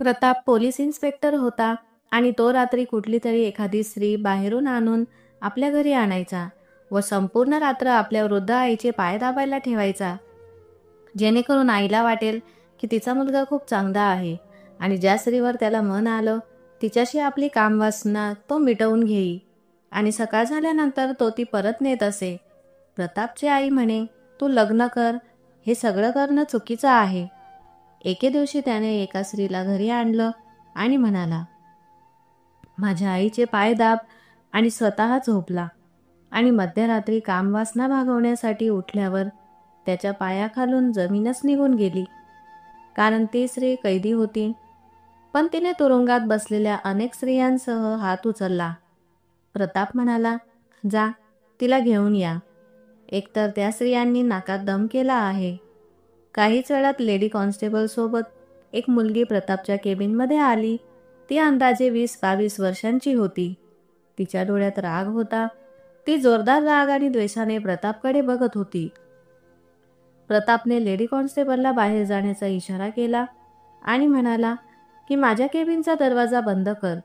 Pratap police inspector होता आणि तो रात्री कुठली तरी एखादी स्त्री बाहेरून आणून आपल्या घरी आणायचा व संपूर्ण रात्र आपल्या वृद्ध आईचे पाय दाबायला ठेवायचा, जेणेकरून आईला वाटेल की तिचा मुलगा खूप चांगला आहे आणि ज्या स्त्रीवर त्याला मन आलं तिच्याशी आपली कामवासना तो मिटवून घेई आणि सकाळ झाल्यानंतर तो ती परत नेत असे. प्रतापची आई म्हणे, तू लग्न कर, हे सगळं करणं चुकीचं आहे. एके दिवशी त्याने एका स्त्रीला घरी आणलं आणि म्हणाला, माझ्या आईचे पाय दाब, आणि स्वतः झोपला आणि मध्यरात्री कामवासना भागवण्यासाठी उठल्यावर त्याच्या पायाखालून जमीनच निघून गेली. कारण ती स्त्री कैदी होती, पण तिने तुरुंगात बसलेल्या अनेक स्त्रियांसह हात उचलला. प्रताप म्हणाला, जा, तिला घेऊन या. एकतर त्या स्त्रियांनी नाकात दम केला आहे. काहीच वेळात लेडी कॉन्स्टेबल सोबत एक मुलगी प्रतापच्या केबिनमध्ये आली. ती अंदाजे 20-22 वर्षांची होती. तिच्या डोळ्यात राग होता. ती जोरदार राग आणि द्वेषाने प्रतापकडे बघत होती. प्रतापने लेडी कॉन्स्टेबलला बाहेर जाण्याचा इशारा केला आणि म्हणाला की माझ्या केबिनचा दरवाजा बंद कर.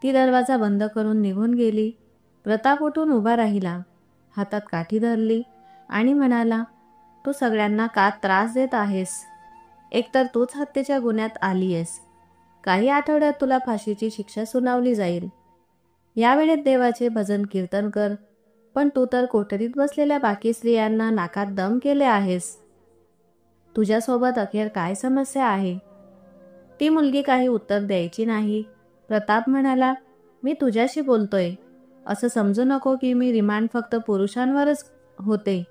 ती दरवाजा बंद करून निघून गेली. प्रताप उठून उभा राहिला, हातात काठी धरली आणि म्हणाला, तू सगळ्यांना का त्रास देत आहेस? एकतर तूच हत्येच्या गुन्ह्यात आली आहेस. काही आठवड्यात तुला फाशीची शिक्षा सुनावली जाईल. यावेळेत देवाचे भजन कीर्तन कर, पण तू तर कोठडीत बसलेल्या बाकी स्त्रियांना नाकात दम केले आहेस. तुझ्यासोबत अखेर काय समस्या आहे? ती मुलगी काही उत्तर द्यायची नाही. प्रताप म्हणाला, मी तुझ्याशी बोलतोय. असं समजू नको की मी रिमांड फक्त पुरुषांवरच होते.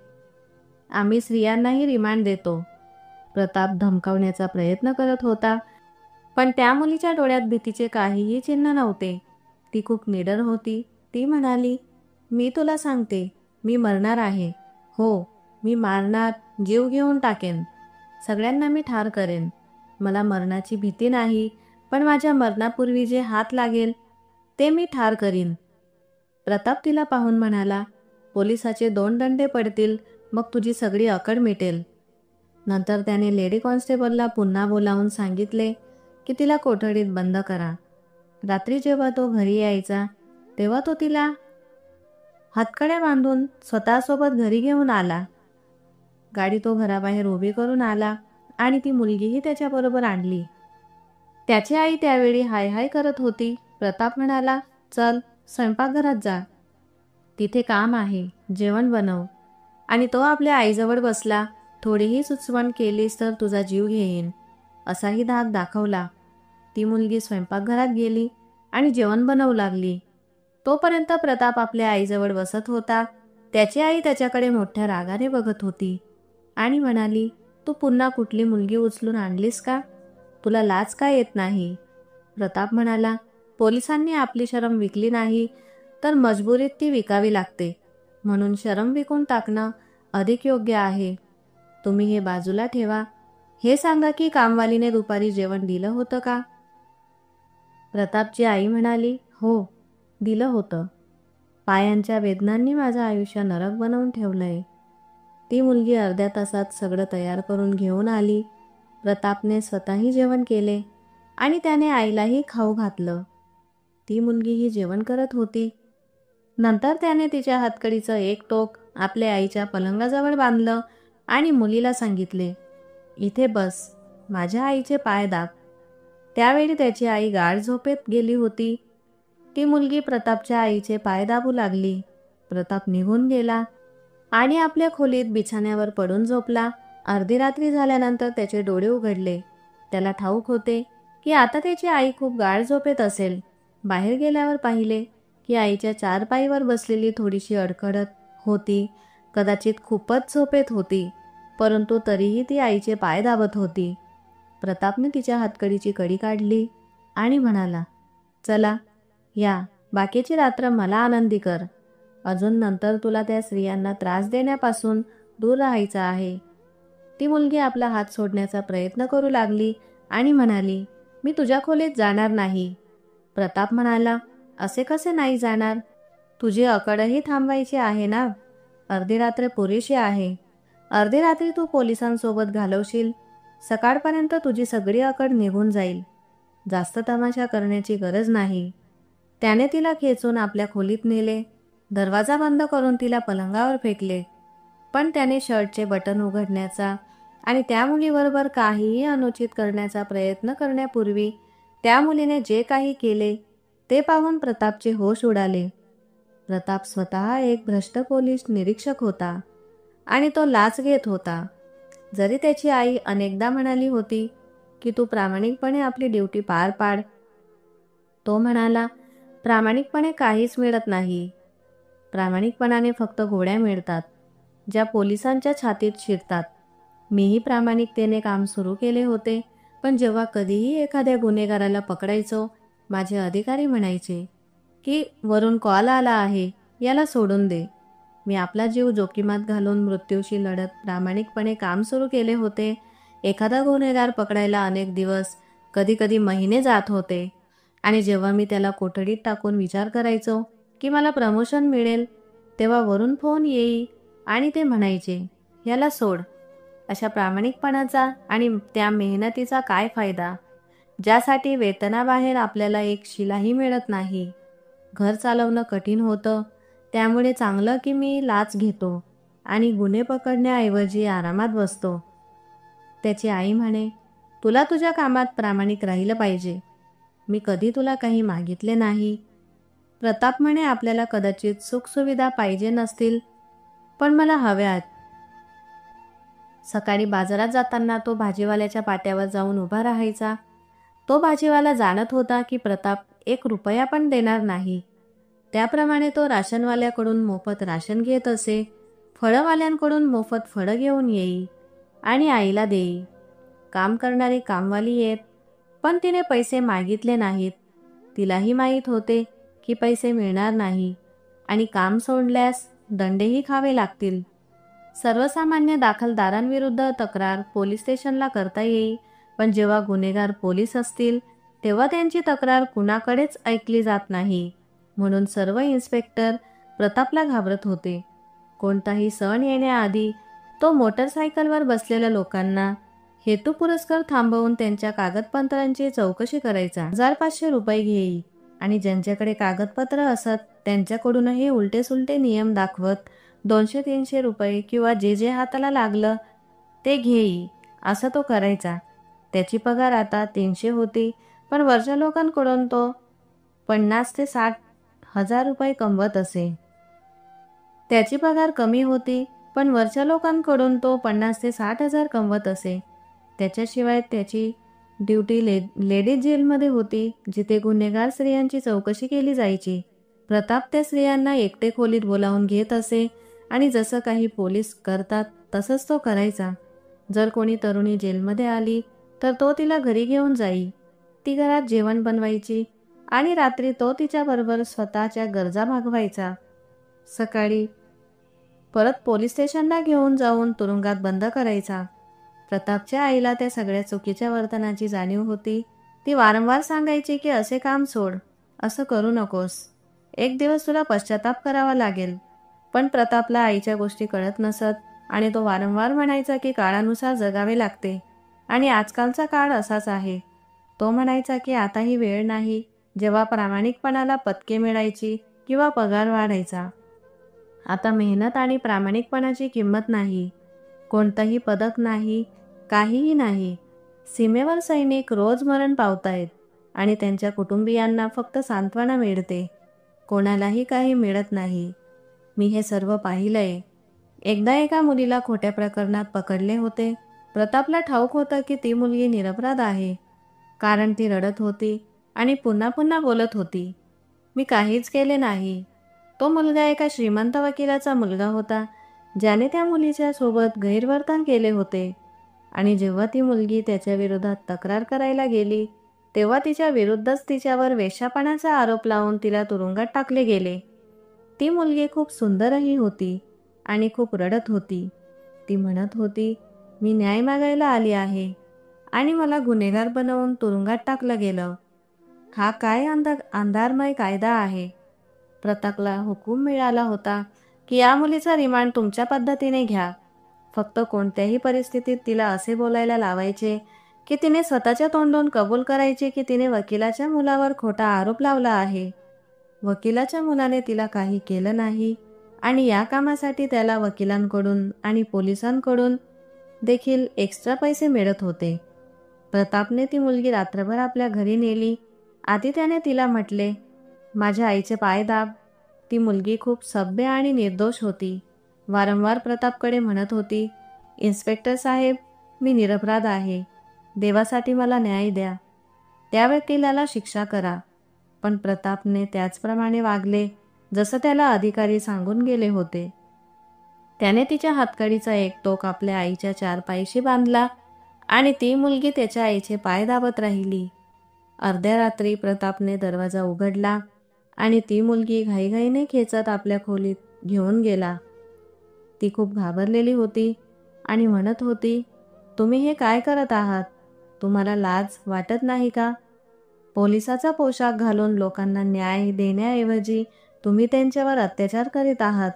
आम्ही स्त्रियांनाही रिमांड देतो. प्रताप धमकावण्याचा प्रयत्न करत होता, पण त्या मुलीच्या डोळ्यात भीतीचे काहीही चिन्ह नव्हते. ती खूप निडर होती. ती म्हणाली, मी तुला सांगते, मी मरणार आहे. हो, मी मारणार, जीव घेऊन टाकेन. सगळ्यांना मी ठार करेन. मला मरणाची भीती नाही, पण माझ्या मरणापूर्वी जे हात लागेल ते मी ठार करीन. प्रताप तिला पाहून म्हणाला, पोलिसाचे 2 दंडे पडतील, मग तुझी सगळी अकड मिटेल. नंतर त्याने लेडी कॉन्स्टेबलला पुन्हा बोलावून सांगितले की तिला कोठडीत बंद करा. रात्री जेव्हा तो घरी यायचा तेव्हा तो तिला हातकड्या बांधून स्वतःसोबत घरी घेऊन आला. गाडी तो घराबाहेर उभी करून आला आणि ती मुलगीही त्याच्याबरोबर आणली. त्याची आई त्यावेळी हाय हाय करत होती. प्रताप म्हणाला, चल, स्वयंपाकघरात जा. तिथे काम आहे, जेवण बनव. आणि तो आपल्या आईजवळ बसला. थोडीही सुचवण केलीस तर तुझा जीव घेईन, असाही धाक दाखवला. ती मुलगी स्वयंपाकघरात गेली आणि जेवण बनवू लागली. तोपर्यंत प्रताप आपल्या आईजवळ बसत होता. त्याची आई त्याच्याकडे मोठ्या रागाने बघत होती आणि म्हणाली, तू पुन्हा कुठली मुलगी उचलून आणलीस का? तुला लाज का येत नाही? प्रताप म्हणाला, पोलिसांनी आपली शरम विकली नाही तर मजबुरीत ती विकावी लागते, म्हणून शरम विकून टाकणं अधिक योग्य आहे. तुम्ही हे बाजूला ठेवा. हे सांगा की कामवालीने दुपारी जेवण दिलं होतं का? प्रतापची आई म्हणाली, हो, दिलं होतं. पायांच्या वेदनांनी माझं आयुष्य नरक बनवून ठेवलंय. ती मुलगी अर्ध्या तासात सगळं तयार करून घेऊन आली. प्रतापने स्वतःही जेवण केले आणि त्याने आईलाही खाऊ घातलं. ती मुलगीही जेवण करत होती. नंतर त्याने तिच्या हातकडीचं एक टोक आपल्या आईच्या पलंगाजवळ बांधलं आणि मुलीला सांगितले, इथे बस, माझ्या आईचे पाय दाब. त्यावेळी त्याची आई गाढ झोपेत गेली होती. ती मुलगी प्रतापच्या आईचे पाय दाबू लागली. प्रताप निघून गेला आणि आपल्या खोलीत बिछाण्यावर पडून झोपला. अर्धी रात्री झाल्यानंतर त्याचे डोळे उघडले. त्याला ठाऊक होते की आता त्याची आई खूप गाढ झोपेत असेल. बाहेर गेल्यावर पाहिले की आईच्या 4 पायीवर बसलेली थोडीशी अडखडत होती. कदाचित खूपच झोपेत होती, परंतु तरीही ती आईचे पाय दाबत होती. प्रतापने तिच्या हातकडीची कडी काढली आणि म्हणाला, चला, या, बाकीची रात्र मला आनंदी कर. अजून नंतर तुला त्या स्त्रियांना त्रास देण्यापासून दूर राहायचं आहे. ती मुलगी आपला हात सोडण्याचा प्रयत्न करू लागली आणि म्हणाली, मी तुझ्या खोलीत जाणार नाही. प्रताप म्हणाला, असे कसे नाही जाणार? तुझी अकडही थांबवायची आहे ना. अर्धी रात्र पुरेशी आहे. अर्धी रात्री तू पोलिसांसोबत घालवशील. सकाळपर्यंत तुझी सगळी अकड निघून जाईल. जास्त तमाशा करण्याची गरज नाही. त्याने तिला खेचून आपल्या खोलीत नेले, दरवाजा बंद करून तिला पलंगावर फेकले. पण त्याने शर्टचे बटन उघडण्याचा आणि त्या मुलीबरोबर काहीही अनुचित करण्याचा प्रयत्न करण्यापूर्वी त्या मुलीने जे काही केले ते पाहून प्रतापचे होश उडाले. प्रताप स्वतः एक भ्रष्ट पोलीस निरीक्षक होता आणि तो लाच घेत होता. जरी त्याची आई अनेकदा म्हणाली होती की तू प्रामाणिकपणे आपली ड्युटी पार पाड, तो म्हणाला, प्रामाणिकपणे काहीच मिळत नाही. प्रामाणिकपणाने फक्त गोळ्या मिळतात, ज्या पोलिसांच्या छातीत शिरतात. मीही प्रामाणिकतेने काम सुरू केले होते, पण जेव्हा कधीही एखाद्या गुन्हेगाराला पकडायचो, माझे अधिकारी म्हणायचे की वरून कॉल आला आहे, याला सोडून दे. मी आपला जीव जोखीमात घालून मृत्यूशी लढत प्रामाणिकपणे काम सुरू केले होते. एखादा गुन्हेगार पकडायला अनेक दिवस, कधीकधी महिने जात होते. आणि जेव्हा मी त्याला कोठडीत टाकून विचार करायचो की मला प्रमोशन मिळेल, तेव्हा वरून फोन येई आणि ते म्हणायचे, याला सोड. अशा प्रामाणिकपणाचा आणि त्या मेहनतीचा काय फायदा, ज्यासाठी वेतनाबाहेर आपल्याला एक शिलाही मिळत नाही. घर चालवणं कठीण होतं, त्यामुळे चांगलं की मी लाच घेतो आणि गुन्हे पकडण्याऐवजी आरामात बसतो. त्याची आई म्हणे, तुला तुझ्या कामात प्रामाणिक राहिलं पाहिजे. मी कधी तुला काही मागितले नाही. प्रताप म्हणे, आपल्याला कदाचित सुखसुविधा पाहिजे नसतील, पण मला हव्यात. सकाळी बाजारात जाताना तो भाजीवाल्याच्या पाट्यावर जाऊन उभा राहायचा. तो भाजीवाला जाणत होता की प्रताप 1 रुपया पण देणार नाही. त्याप्रमाणे तो राशनवाल्याकडून मोफत राशन घेत असे, फळवाल्यांकडून मोफत फळं घेऊन येई आणि आईला देई. काम करणारी कामवाली येत, पण तिने पैसे मागितले नाहीत. तिलाही माहीत होते की पैसे मिळणार नाही आणि काम सोडल्यास दंडेही खावे लागतील. सर्वसामान्य दाखलदारांविरुद्ध तक्रार पोलीस स्टेशनला करता येई, पण जेव्हा गुन्हेगार पोलीस असतील तेव्हा त्यांची तक्रार कुणाकडेच ऐकली जात नाही. म्हणून सर्व इन्स्पेक्टर प्रतापला घाबरत होते. कोणताही सण येण्याआधी तो मोटरसायकलवर बसलेल्या लोकांना हेतुपुरस्सर थांबवून त्यांच्या कागदपत्रांची चौकशी करायचा. 1500 रुपये घेई आणि ज्यांच्याकडे कागदपत्र असत त्यांच्याकडूनही उलटे-सुलटे नियम दाखवत 200-300 रुपये किंवा जे जे हाताला लागलं ते घेई, असं तो करायचा. त्याची पगार आता 300 होती, पण वरच्या लोकांकडून तो 50 ते 60 हजार रुपये कमवत असे. त्याची पगार कमी होती, पण वरच्या लोकांकडून तो 50 ते 60 हजार कमवत असे. त्याच्याशिवाय त्याची ड्युटी लेडीज जेलमध्ये होती, जिथे गुन्हेगार स्त्रियांची चौकशी केली जायची. प्रताप त्या स्त्रियांना एकटे खोलीत बोलावून घेत असे आणि जसं काही पोलीस करतात तसंच तो करायचा. जर कोणी तरुणी जेलमध्ये आली तर तो तिला घरी घेऊन जाई. ती घरात जेवण बनवायची आणि रात्री तो तिच्याबरोबर स्वतःच्या गरजा भागवायचा. सकाळी परत पोलीस स्टेशनला घेऊन जाऊन तुरुंगात बंद करायचा. प्रतापच्या आईला त्या सगळ्या चुकीच्या वर्तनाची जाणीव होती. ती वारंवार सांगायची की असे काम सोड, असं करू नकोस, एक दिवस तुला पश्चाताप करावा लागेल. पण प्रतापला आईच्या गोष्टी कळत नसत आणि तो वारंवार म्हणायचा की काळानुसार जगावे लागते आणि आजकालचा काळ असाच आहे. तो म्हणायचा की आता ही वेळ नाही जेव्हा प्रामाणिकपणाला पदके मिळायची किंवा पगार वाढायचा. आता मेहनत आणि प्रामाणिकपणाची किंमत नाही, कोणतंही पदक नाही, काहीही नाही. सीमेवर सैनिक रोज मरण पावतायत आणि त्यांच्या कुटुंबियांना फक्त सांत्वना मिळते, कोणालाही काही मिळत नाही. मी हे सर्व पाहिलंय. एकदा एका मुलीला खोट्या प्रकरणात पकडले होते. प्रतापला ठाऊक होतं की ती मुलगी निरपराध आहे, कारण ती रडत होती आणि पुन्हा पुन्हा बोलत होती, मी काहीच केले नाही. तो मुलगा एका श्रीमंत वकिलाचा मुलगा होता, ज्याने त्या मुलीच्या सोबत गैरवर्तन केले होते. आणि जेव्हा ती मुलगी त्याच्या विरोधात तक्रार करायला गेली तेव्हा तिच्या विरुद्धच तिच्यावर वेश्यापणाचा आरोप लावून तिला तुरुंगात टाकले गेले. ती मुलगी खूप सुंदरही होती आणि खूप रडत होती. ती म्हणत होती, मी न्याय मागायला आली आहे आणि मला गुन्हेगार बनवून तुरुंगात टाकलं गेलं. हा काय अंधारमय कायदा आहे. प्रतापला हुकूम मिळाला होता की या मुलीचा रिमांड तुमच्या पद्धतीने घ्या. फक्त कोणत्याही परिस्थितीत तिला असे बोलायला लावायचे की तिने स्वतःच्या तोंडून कबूल करायचे की तिने वकिलाच्या मुलावर खोटा आरोप लावला आहे. वकिलाच्या मुलाने तिला काही केलं नाही आणि या कामासाठी त्याला वकिलांकडून आणि पोलिसांकडून देखील एक्स्ट्रा पैसे मिळत होते. प्रतापने ती मुलगी रात्रभर आपल्या घरी नेली. आधी त्याने तिला म्हटले, माझ्या आईचे पाय दाब. ती मुलगी खूप सभ्य आणि निर्दोष होती. वारंवार प्रतापकडे म्हणत होती, इन्स्पेक्टर साहेब, मी निरपराध आहे. देवासाठी मला न्याय द्या. त्या वकिलाला शिक्षा करा. पण प्रतापने त्याचप्रमाणे वागले जसं त्याला अधिकारी सांगून गेले होते. त्याने तिच्या हातकडीचा एक टोक आपल्या आईच्या 4 पायशी बांधला आणि ती मुलगी त्याच्या आईचे पाय दाबत राहिली. अर्ध्या रात्री प्रतापने दरवाजा उघडला आणि ती मुलगी घाईघाईने खेचत आपल्या खोलीत घेऊन गेला. ती खूप घाबरलेली होती आणि म्हणत होती, तुम्ही हे काय करत आहात? तुम्हाला लाज वाटत नाही का? पोलिसाचा पोशाख घालून लोकांना न्याय देण्याऐवजी तुम्ही त्यांच्यावर अत्याचार करीत आहात.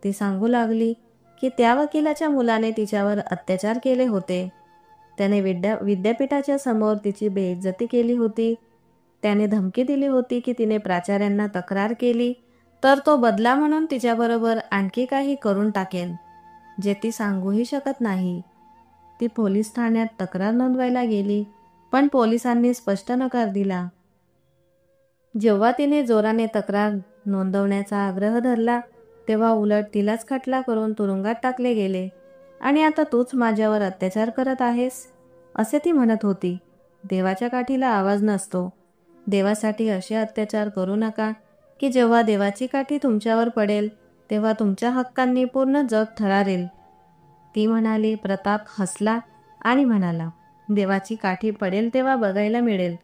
ती सांगू लागली की त्या वकिलाच्या मुलाने तिच्यावर अत्याचार केले होते. त्याने विद्यापीठाच्या समोर तिची बेइज्जती केली होती. त्याने धमकी दिली होती की तिने प्राचार्यांना तक्रार केली तर तो बदला म्हणून तिच्याबरोबर आणखी काही करून टाकेल, जे ती सांगूही शकत नाही. ती पोलीस ठाण्यात तक्रार नोंदवायला गेली, पण पोलिसांनी स्पष्ट नकार दिला. जेव्हा तिने जोराने तक्रार नोंदवण्याचा आग्रह धरला, तेव्हा उलट तिलाच खटला करून तुरुंगात टाकले गेले. आणि आता तूच माझ्यावर अत्याचार करत आहेस, असे ती म्हणत होती. देवाच्या काठीला आवाज नसतो. देवासाठी असे अत्याचार करू नका की जेव्हा देवाची काठी तुमच्यावर पडेल तेव्हा तुमच्या हक्कांनी पूर्ण जग थरारेल. ती म्हणाली. प्रताप हसला आणि म्हणाला, देवाची काठी पडेल तेव्हा बघायला मिळेल.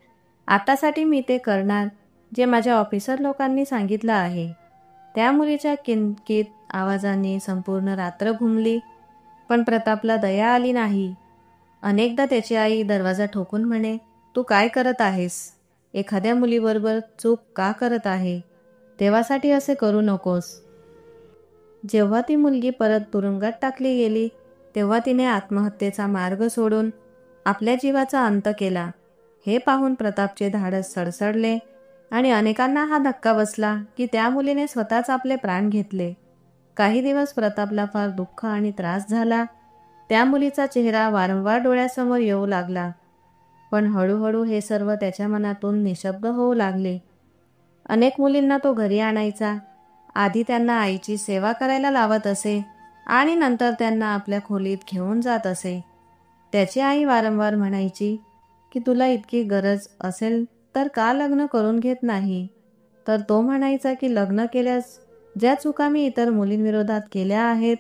आतासाठी मी ते करणार जे माझ्या ऑफिसर लोकांनी सांगितलं आहे. त्या मुलीच्या किंकित आवाजाने संपूर्ण रात्र घुमली, पण प्रतापला दया आली नाही. अनेकदा त्याची आई दरवाजा ठोकून म्हणे, तू काय करत आहेस? एखाद्या मुलीबरोबर चूक का करत आहे? देवासाठी असे करू नकोस. जेव्हा ती मुलगी परत तुरुंगात टाकली गेली तेव्हा तिने आत्महत्येचा मार्ग सोडून आपल्या जीवाचा अंत केला. हे पाहून प्रतापचे धाडस सडसडले आणि अनेकांना हा धक्का बसला की त्या मुलीने स्वतःच आपले प्राण घेतले. काही दिवस प्रतापला फार दुःख आणि त्रास झाला. त्या मुलीचा चेहरा वारंवार डोळ्यासमोर येऊ लागला, पण हळूहळू हे सर्व त्याच्या मनातून निशब्द होऊ लागले. अनेक मुलींना तो घरी आणायचा. आधी त्यांना आईची सेवा करायला लावत असे आणि नंतर त्यांना आपल्या खोलीत घेऊन जात असे. त्याची आई वारंवार म्हणायची की तुला इतकी गरज असेल तर का लग्न करून घेत नाही? तर तो म्हणायचा की लग्न केल्यास ज्या चुका मी इतर मुलींविरोधात केल्या आहेत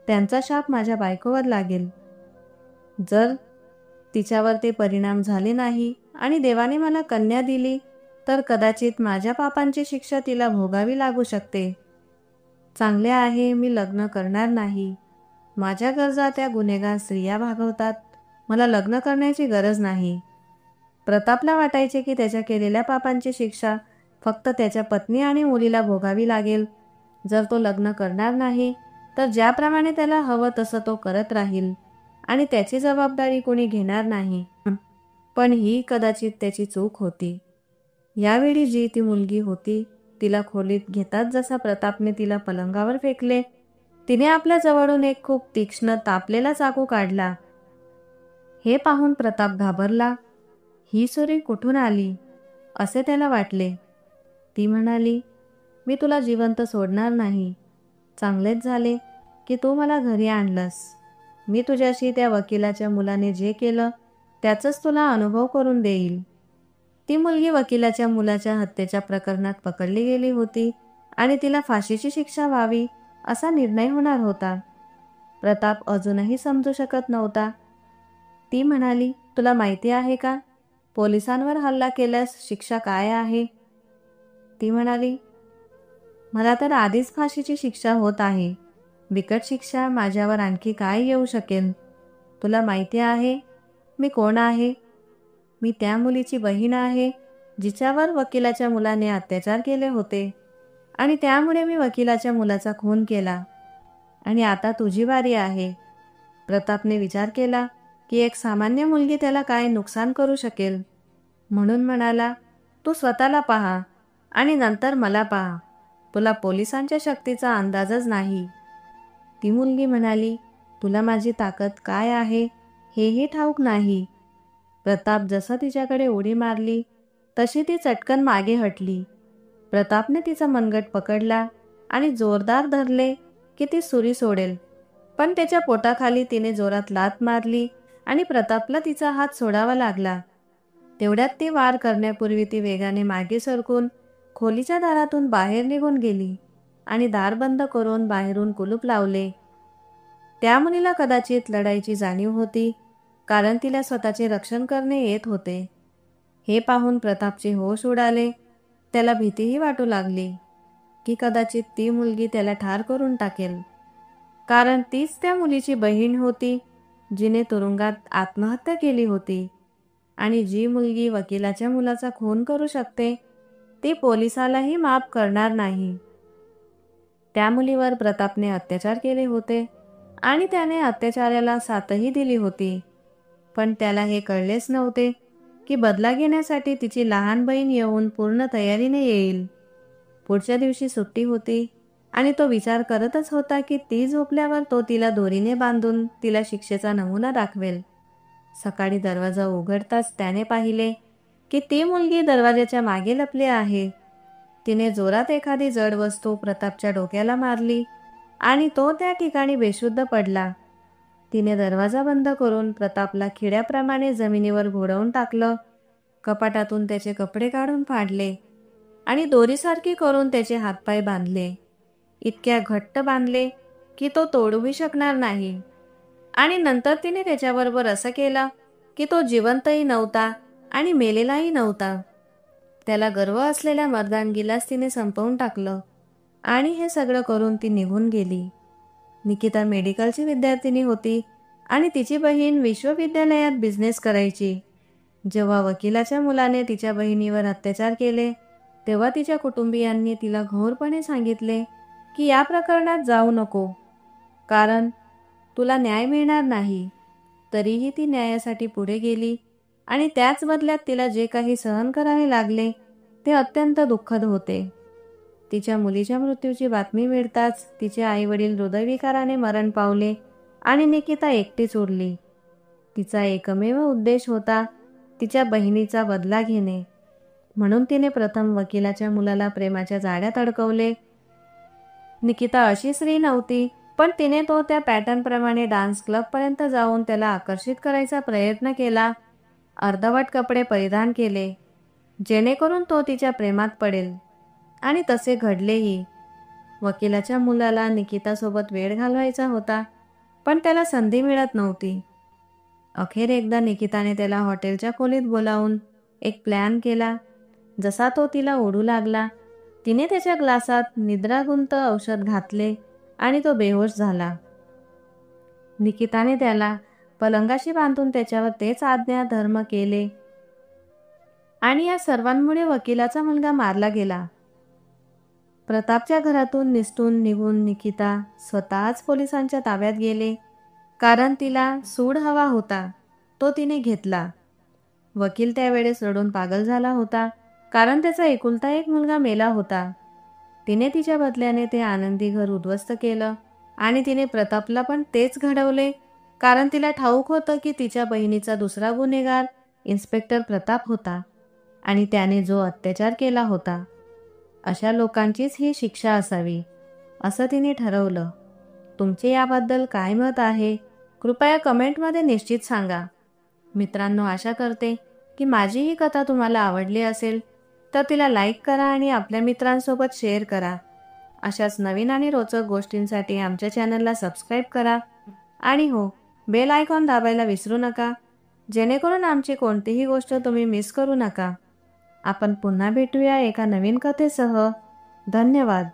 त्यांचा शाप माझ्या बायकोवर लागेल. जर तिच्यावर ते परिणाम झाले नाही आणि देवाने मला कन्या दिली तर कदाचित माझ्या पापांची शिक्षा तिला भोगावी लागू शकते. चांगले आहे, मी लग्न करणार नाही. माझ्या गरजा त्या गुन्हेगार स्त्रिया भागवतात. मला लग्न करण्याची गरज नाही. प्रतापला वाटायचे की त्याच्या केलेल्या पापांची शिक्षा फक्त त्याच्या पत्नी आणि मुलीला भोगावी लागेल. जर तो लग्न करणार नाही तर ज्याप्रमाणे त्याला हवं तसं तो करत राहील आणि त्याची जबाबदारी कोणी घेणार नाही. पण ही कदाचित त्याची चूक होती. यावेळी जी ती मुलगी होती तिला खोलीत घेताच जसा प्रतापने तिला पलंगावर फेकले, तिने आपल्या जवळून एक खूप तीक्ष्ण तापलेला चाकू काढला. हे पाहून प्रताप घाबरला. ही सुरी कुठून आली असे त्याला वाटले. ती म्हणाली, मी तुला जिवंत सोडणार नाही. चांगलेच झाले की तू मला घरी आणलंस. मी तुझ्याशी त्या वकिलाच्या मुलाने जे केलं त्याचाच तुला अनुभव करून देईल. ती मुलगी वकिलाच्या मुलाच्या हत्येच्या प्रकरणात पकडली गेली होती आणि तिला फाशीची शिक्षा व्हावी असा निर्णय होणार होता. प्रताप अजूनही समजू शकत नव्हता. ती म्हणाली, तुला माहिती आहे का पोलिसांवर हल्ला केल्यास शिक्षा काय आहे? ती म्हणाली, मला तर आधीच फाशीची शिक्षा होत आहे. बिकट शिक्षा माझ्यावर आणखी काय येऊ शकेल? तुला माहिती आहे मी कोण आहे? मी त्या मुलीची बहीण आहे जिच्यावर वकिलाच्या मुलाने अत्याचार केले होते आणि त्यामुळे मी वकिलाच्या मुलाचा खून केला. आणि आता तुझी बारी आहे. प्रतापने विचार केला की एक सामान्य मुलगी त्याला काय नुकसान करू शकेल. म्हणून म्हणाला, तू स्वतःला पहा आणि नंतर मला पहा. तुला पोलिसांच्या शक्तीचा अंदाजच नाही. ती मुलगी म्हणाली, तुला माझी ताकद काय आहे हेही ठाऊक नाही. प्रताप जसं तिच्याकडे उडी मारली तशी ती चटकन मागे हटली. प्रतापने तिचा मनगट पकडला आणि जोरदार धरले की ती सुरी सोडेल, पण त्याच्या पोटाखाली तिने जोरात लाथ मारली आणि प्रतापला तिचा हात सोडावा लागला. तेवढ्यात ती वार करण्यापूर्वी ती वेगाने मागे सरकून खोलीच्या दारातून बाहेर निघून गेली आणि दार बंद करून बाहेरून कुलूप लावले. त्या मुलीला कदाचित लढाईची जाणीव होती, कारण तिला स्वतःचे रक्षण करणे येत होते. हे पाहून प्रतापचे होश उडाले. त्याला भीतीही वाटू लागली की कदाचित ती मुलगी त्याला ठार करून टाकेल, कारण तीच त्या मुलीची बहीण होती जिने तुरुंगात आत्महत्या केली होती. आणि जी मुलगी वकिलाच्या मुलाचा खून करू शकते ती पोलिसालाही माफ करणार नाही. त्या मुलीवर प्रतापने अत्याचार केले होते आणि त्याने अत्याचाराला साथही दिली होती, पण त्याला हे कळलेच नव्हते की बदला घेण्यासाठी तिची लहान बहीण येऊन पूर्ण तयारीने येईल. पुढच्या दिवशी सुट्टी होती आणि तो विचार करतच होता की ती झोपल्यावर तो तिला दोरीने बांधून तिला शिक्षेचा नमुना दाखवेल. सकाळी दरवाजा उघडताच त्याने पाहिले की ती मुलगी दरवाजाच्या मागे लपली आहे. तिने जोरात एखादी जड वस्तू प्रतापच्या डोक्याला मारली आणि तो त्या ठिकाणी बेशुद्ध पडला. तिने दरवाजा बंद करून प्रतापला खिड्याप्रमाणे जमिनीवर घोडवून टाकलं. कपाटातून त्याचे कपडे काढून फाडले आणि दोरीसारखी करून त्याचे हातपाय बांधले. इतक्या घट्ट बांधले की तो तोडूही शकणार नाही. आणि नंतर तिने त्याच्याबरोबर असं केलं की तो जिवंतही नव्हता आणि मेलेलाही नव्हता. त्याला गर्व असलेल्या मर्दानगीलाच तिने संपवून टाकलं आणि हे सगळं करून ती निघून गेली. निकिता मेडिकलची विद्यार्थिनी होती आणि तिची बहीण विश्वविद्यालयात बिझनेस करायची. जेव्हा वकिलाच्या मुलाने तिच्या बहिणीवर अत्याचार केले तेव्हा तिच्या कुटुंबियांनी तिला घोरपणे सांगितले की या प्रकरणात जाऊ नको, कारण तुला न्याय मिळणार नाही. तरीही ती न्यायासाठी पुढे गेली आणि त्याच बदल्यात तिला जे काही सहन करावे लागले ते अत्यंत दुःखद होते. तिच्या मुलीच्या मृत्यूची बातमी मिळताच तिचे आईवडील हृदयविकाराने मरण पावले आणि निकिता एकटीच उरली. तिचा एकमेव उद्देश होता तिच्या बहिणीचा बदला घेणे. म्हणून तिने प्रथम वकिलाच्या मुलाला प्रेमाच्या जाळ्यात अडकवले. निकिता अशी स्त्री नव्हती, पण तिने तो त्या पॅटर्नप्रमाणे डान्स क्लबपर्यंत जाऊन त्याला आकर्षित करायचा प्रयत्न केला. अर्धवट कपडे परिधान केले जेणेकरून तो तिच्या प्रेमात पडेल, आणि तसे घडलेही. वकिलाच्या मुलाला निकितासोबत वेळ घालवायचा होता, पण त्याला संधी मिळत नव्हती. अखेर एकदा निकिताने त्याला हॉटेलच्या खोलीत बोलावून एक प्लॅन केला. जसा तो तिला ओढू लागला तिने त्याच्या ग्लासात निद्रागुंत औषध घातले आणि तो बेहोश झाला. निकिताने त्याला पलंगाशी बांधून त्याच्यावर तेच आज्ञा धर्म केले आणि या सर्वांमुळे वकिलाचा मुलगा मारला गेला. प्रतापच्या घरातून निसटून निघून निकिता स्वतःच पोलिसांच्या ताब्यात गेले, कारण तिला सूड हवा होता तो तिने घेतला. वकील त्यावेळेस रडून पागल झाला होता, कारण त्याचा एकुलता एक मुलगा मेला होता. तिने तिच्या बदल्याने ते आनंदी घर उद्ध्वस्त केलं आणि तिने प्रतापला पण तेच घडवले, कारण तिला ठाऊक होतं की तिच्या बहिणीचा दुसरा गुन्हेगार इन्स्पेक्टर प्रताप होता आणि त्याने जो अत्याचार केला होता अशा लोकांचीच ही शिक्षा असावी असं तिने ठरवलं. तुमचे याबद्दल काय मत आहे कृपया कमेंटमध्ये निश्चित सांगा. मित्रांनो, आशा करते की माझी ही कथा तुम्हाला आवडली असेल, तर तिला लाईक करा आणि आपल्या मित्रांसोबत शेअर करा. अशाच नवीन आणि रोचक गोष्टींसाठी आमच्या चॅनलला सबस्क्राईब करा आणि हो, बेल आयकॉन दाबायला विसरू नका, जेणेकरून आमची कोणतीही गोष्ट तुम्ही मिस करू नका. आपण पुन्हा भेटूया एका नवीन कथेसह. धन्यवाद.